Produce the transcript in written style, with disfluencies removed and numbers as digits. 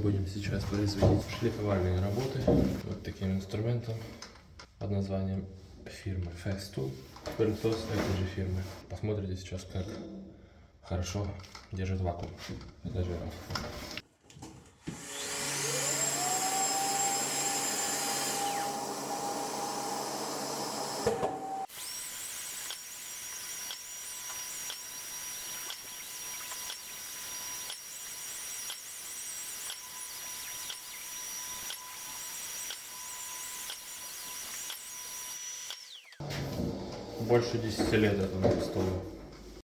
Будем сейчас производить шлифовальные работы вот таким инструментом под названием фирмы Festool. Пылесос этой же фирмы. Посмотрите сейчас, как хорошо держит вакуум этажеров. Больше 10 лет этому столу.